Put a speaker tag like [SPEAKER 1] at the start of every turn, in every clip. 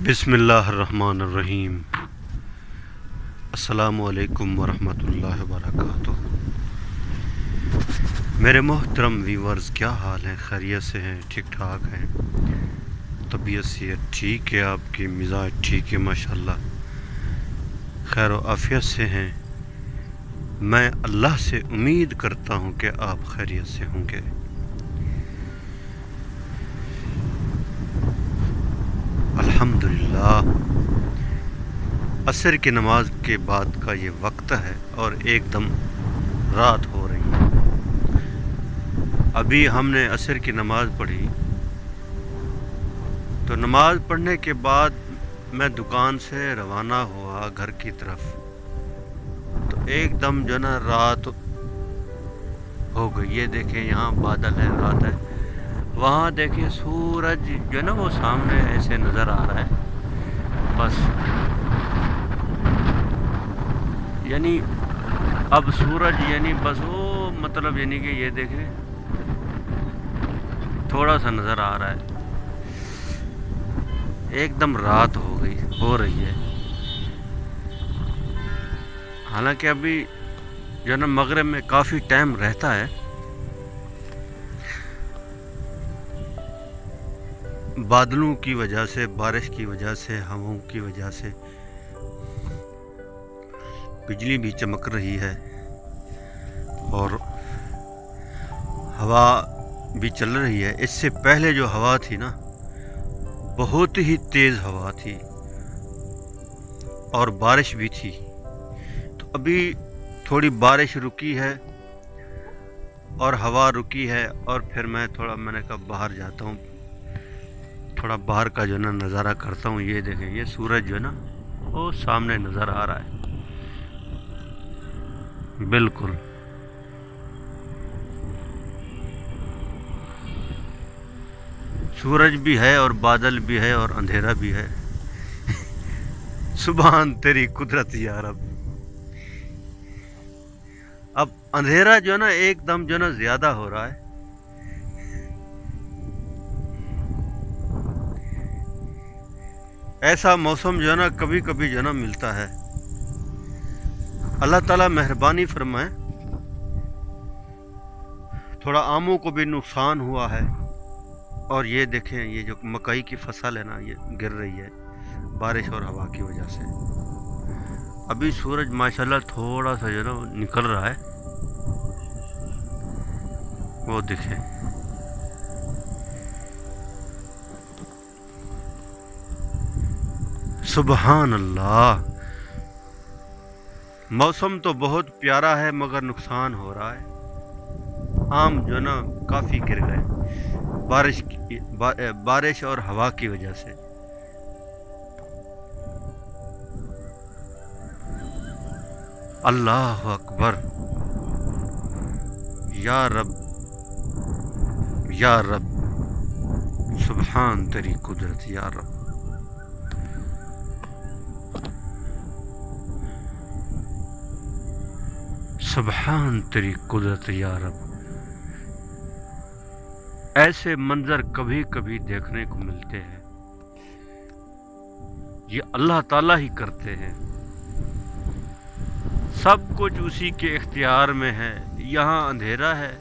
[SPEAKER 1] بسم اللہ الرحمن الرحیم۔ السلام علیکم ورحمۃ اللہ وبرکاتہ۔ میرے محترم ویورز، کیا حال ہیں؟ خیریت سے ہیں؟ ٹھیک ٹھاک ہیں؟ طبیعت صحت ٹھیک ہے؟ آپ کی مزاج ٹھیک ہے؟ ماشاءاللہ خیر و عافیت سے ہیں؟ میں اللہ سے امید کرتا ہوں کہ آپ خیریت سے ہوں گے۔ الحمدللہ عصر کی نماز کے بعد کا یہ وقت ہے اور ایک دم رات ہو رہی ہے۔ ابھی ہم نے عصر کی نماز پڑھی تو نماز پڑھنے کے بعد میں دکان سے روانہ ہوا گھر کی طرف، تو ایک دم جو نا رات ہو گئی۔ یہ دیکھیں یہاں بادل ہے، رات ہے، وہاں دیکھیں سورج جو نا وہ سامنے ایسے نظر آ رہا ہے۔ بس یعنی اب سورج یعنی بس وہ مطلب یعنی کہ یہ دیکھیں تھوڑا سا نظر آ رہا ہے۔ ایک دم رات ہو رہی ہے۔ حالانکہ ابھی جو نا مغرب میں کافی ٹائم رہتا ہے۔ بادلوں کی وجہ سے، بارش کی وجہ سے، ہواؤں کی وجہ سے بجلی بھی چمک رہی ہے اور ہوا بھی چل رہی ہے۔ اس سے پہلے جو ہوا تھی نا، بہت ہی تیز ہوا تھی اور بارش بھی تھی۔ تو ابھی تھوڑی بارش رکی ہے اور ہوا رکی ہے، اور پھر میں نے کہا باہر جاتا ہوں، تھوڑا باہر کا جو نا نظارہ کرتا ہوں۔ یہ دیکھیں یہ سورج جو نا وہ سامنے نظر آ رہا ہے بالکل۔ سورج بھی ہے اور بادل بھی ہے اور اندھیرا بھی ہے۔ سبحان تیری قدرت یا رب۔ اب اندھیرا جو نا ایک دم جو نا زیادہ ہو رہا ہے۔ ایسا موسم جو نا کبھی کبھی جو نا ملتا ہے۔ اللہ تعالیٰ مہربانی فرمائے۔ تھوڑا آموں کو بھی نقصان ہوا ہے، اور یہ دیکھیں یہ جو مکئی کی فصل ہے نا، یہ گر رہی ہے بارش اور ہوا کی وجہ سے۔ ابھی سورج ماشاءاللہ تھوڑا سا جو نا نکل رہا ہے، وہ دیکھیں۔ سبحان اللہ، موسم تو بہت پیارا ہے مگر نقصان ہو رہا ہے۔ آم جو نا کافی گر گئے بارش اور ہوا کی وجہ سے۔ اللہ اکبر، یا رب یا رب، سبحان تیری قدرت یا رب۔ سبحان تیری قدرت یا رب۔ ایسے منظر کبھی کبھی دیکھنے کو ملتے ہیں، یہ اللہ تعالیٰ ہی کرتے ہیں۔ سب کچھ اسی کے اختیار میں ہے۔ یہاں اندھیرا ہے،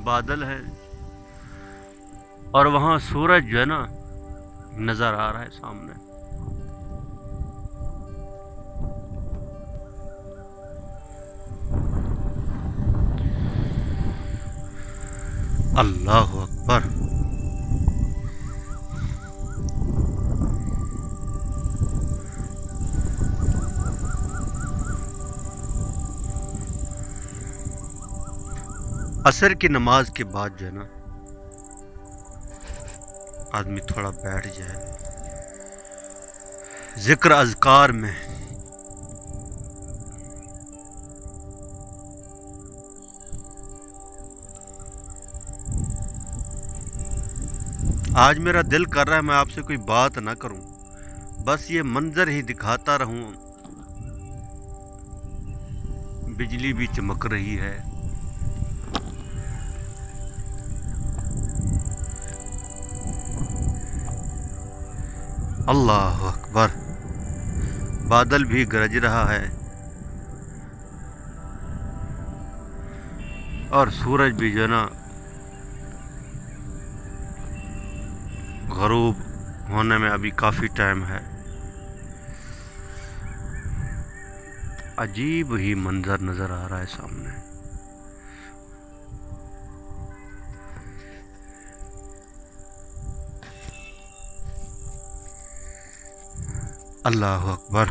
[SPEAKER 1] بادل ہے، اور وہاں سورج جو ہے نا نظر آ رہا ہے سامنے۔ اللہ اکبر۔ عصر کی نماز کے بعد جو ہے نا آدمی تھوڑا بیٹھ جائے ذکر اذکار میں۔ آج میرا دل کر رہا ہے میں آپ سے کوئی بات نہ کروں، بس یہ منظر ہی دکھاتا رہوں۔ بجلی بھی چمک رہی ہے، اللہ اکبر، بادل بھی گرج رہا ہے اور سورج بھی جو نا غروب ہونے میں ابھی کافی ٹائم ہے۔ عجیب ہی منظر نظر آ رہا ہے سامنے۔ اللہ اکبر۔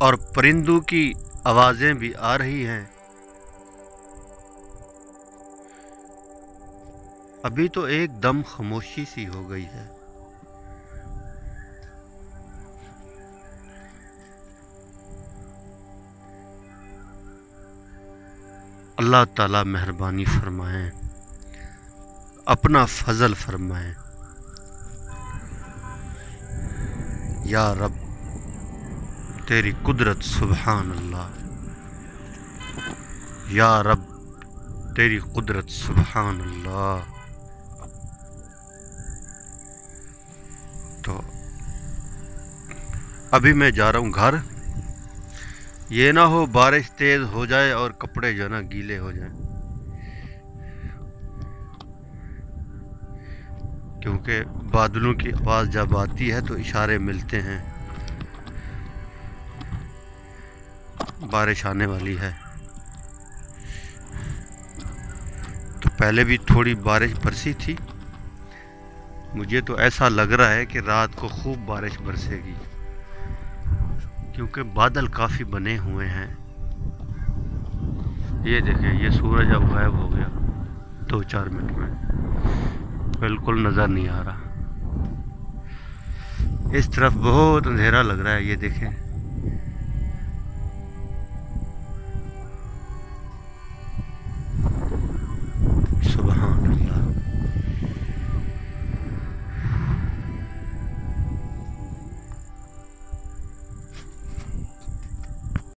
[SPEAKER 1] اور پرندوں کی آوازیں بھی آ رہی ہیں۔ ابھی تو ایک دم خاموشی سی ہو گئی ہے۔ اللہ تعالیٰ مہربانی فرمائیں، اپنا فضل فرمائیں۔ یا رب تیری قدرت سبحان اللہ، یا رب تیری قدرت سبحان اللہ۔ تو ابھی میں جا رہا ہوں گھر، یہ نہ ہو بارش تیز ہو جائے اور کپڑے جو نا گیلے ہو جائیں، کیونکہ بادلوں کی آواز جب آتی ہے تو اشارے ملتے ہیں بارش آنے والی ہے۔ تو پہلے بھی تھوڑی بارش برسی تھی، مجھے تو ایسا لگ رہا ہے کہ رات کو خوب بارش برسے گی، کیونکہ بادل کافی بنے ہوئے ہیں۔ یہ دیکھیں، یہ سورج اب غائب ہو گیا 2-4 منٹ میں، بالکل نظر نہیں آ رہا۔ اس طرف بہت اندھیرا لگ رہا ہے، یہ دیکھیں۔